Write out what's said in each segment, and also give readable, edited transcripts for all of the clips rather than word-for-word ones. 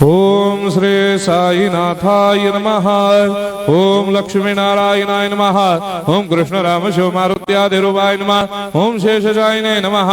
ओम श्री साईनाथाय नमः। ओम लक्ष्मी नारायणाय नमः। ओम कृष्ण राम शिव मारुत्यादिरूपाय नमः। ओम शेषशायिने नमः।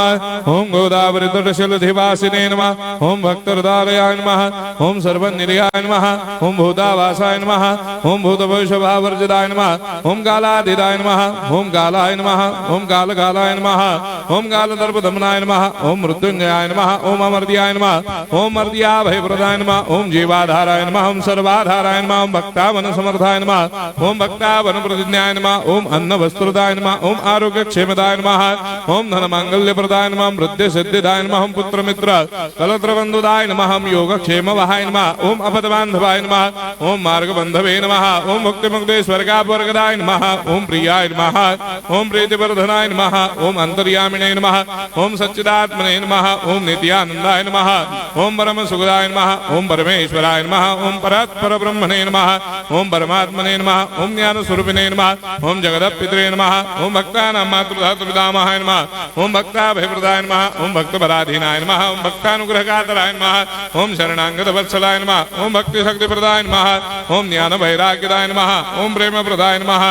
ओम गोदावरी तटशिलधिवासिने नमः। ओम भक्तहृदयाय नमः। ओम सर्वनिलयाय नमः। ओम भूतावासाय नमः। ओम भूतभविष्यभावर्जिताय नमः। ओम कालातीताय नमः। ओम कालाय नमः। ओम कालकालाय नमः। ओम कालदर्पदमनाय नमः। ओम मृत्युंजयाय नमः। ओम अमर्त्याय नमः। ओम मर्त्याभयप्रदाय नमः। ओम जीवाधाराय नमः। ओम सर्वाधाराय नमः। ओम भक्तावन समर्थाय नमः। ओम भक्तावन प्रतिज्ञाय नमः। ओम अन्न वस्त्रदाय नमः। ओम आरोग्य क्षेमदाय नमः। ओम धन मांगल्य प्रदाय नमः। ओम वृद्धि सिद्धिदाय नमः। ओम पुत्र मित्र कलत्र बंधुदाय नमः। ओम योग क्षेम वहाय नमः। ओम अपद बांधवाय नमः। ओम मार्ग बंधवे नमः। ओम मुक्ति मुक्ति स्वर्गापवर्गदाय नमः। ओम प्रियाय नमः। ओम प्रीतिवर्धनाय नमः। ओम अंतर्यामिने नमः। ओम सच्चिदात्मने नमः। ओम नित्यानंदाय नमः। ओम परम सुखदाय नमः। ओम परमेश्वराय नमः। ओम परात्पर ब्रह्मणे नमः। ओम परमात्मने नमः। ओम ज्ञान स्वरूपिणे नमः। ओम जगदपितरे नमः। ओम भक्तानां मातृधातुपितामहाय नमः। ओम भक्ताभयप्रदाय नमः। ओम भक्तपराधीनाय नमः। ओम भक्तानुग्रहकातराय नमः। ओम शरणागत वत्सलाय नमः। ओम भक्ति शक्तिप्रदाय नमः। ओम ज्ञान वैराग्यदाय नमः। ओम प्रेम प्रदाय नमः।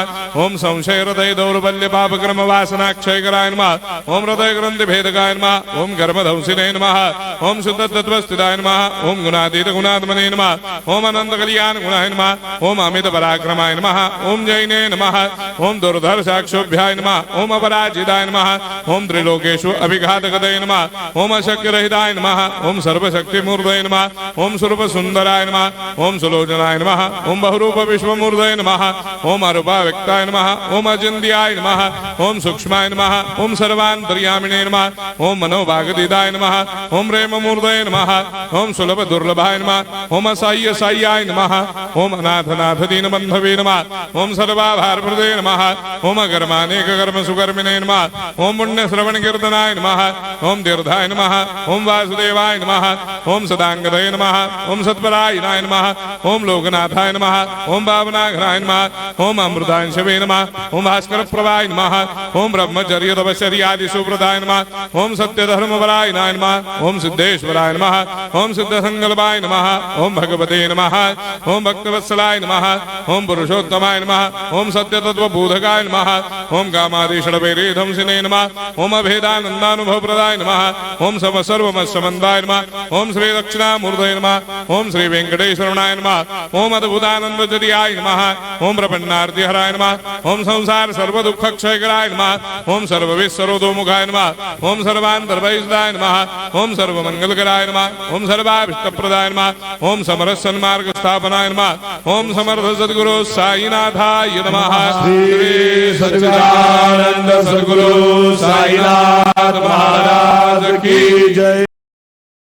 ओम संशय हृदय दौर्बल्य पापक्रम वासना क्षयकराय नमः। ओम हृदय ग्रंथि भेदकाय नमः। ओम कर्मधंसिने नमः। ओम शुद्ध तत्वस्थिताय नमः। ओम गुणातीत गुणात्मने नमः। ओम अनंत कल्याण गुणाय नमः। ओम अमित पराक्रमाय नमः। ओम जैने नमः। ओम दुर्धर्षाक्षोभ्याय नमः। ओम अपराजिताय नमः। ओम त्रिलोकेषु अभिघातगतये नमः। ओम अशक्य रहिताय नमः। ओम सर्वशक्तिमूर्तये नमः। ओम स्वरूप सुंदराय नमः। ओम सुलोचनाय नमः। ओम बहुरूप विश्वमूर्तये नमः। ओम अरूपाव्यक्ताय नमः। ओम अचिन्त्याय नमः। ओम सूक्ष्माय नमः। ओम सर्वान्तर्यामिने नमः। ओम मनोभागदिताय नमः। ओम प्रेममूर्तये नमः। ओम सुलभ दुर्लभाय नमः। ओम असाह्य साह्याय नमः। ओम अनाथनाथ दीनबन्धवे नमः। ओम सर्वाभारप्रदे नमः। ओम अकर्मानेक कर्म सुकर्मिणे नमः। ओम पुण्य श्रवण कीर्तनाय नमः। ओम तीर्थाय नमः। ओम वासुदेवाय नमः। ओम सदांगदये नमः। ओम सत्परायणाय नमः। ओम लोकनाथाय नमः। ओम भावनाघराय नमः। ओम अमृतांशवे नमः। ओम भास्कर प्रभाय नमः। ओम ब्रह्मचर्य तपश्चर्यादि सुप्रदाय नमः। ओम सत्यधर्मपरायणाय नमः। ओम सिद्धेश्वराय नमः। ओम सिद्ध संकल्पाय नमः। ओम भगवते नमः। ओम भक्तवत्सलाय नमः। ओम पुरुषोत्तमाय नमः। ओम सत्य तत्व बोधकाय नमः। ओम कामादिषडवैरे धंसिने नमः। ओम अभेदानंदानुभव प्रदाय नमः। ओम सर्वमस्समन्दाय नमः। ओम श्री दक्षिणामूर्तये नमः। ओम श्री वेंकटेश्वराय नमः। ओम अद्भुतानंदचर्याय नमः। ओम प्रपन्नार्तिहराय नमः। ओम संसार सर्व दुख क्षयकराय नमः। ओम सर्वविश्वरोधोमुखाय नमः। ओम सर्वान्तर्भयदाय नमः। ओम सर्वमंगलकराय नमः। ओम सर्वाभिष्टप्रदाय नमः। ओम समरस सन्मार्ग स्थापनाय नमः। ओम समर्थ सद्गुरु साईनाथाय नमः। श्री सच्चिदानंद सद्गुरु साईनाथ महाराज की जय।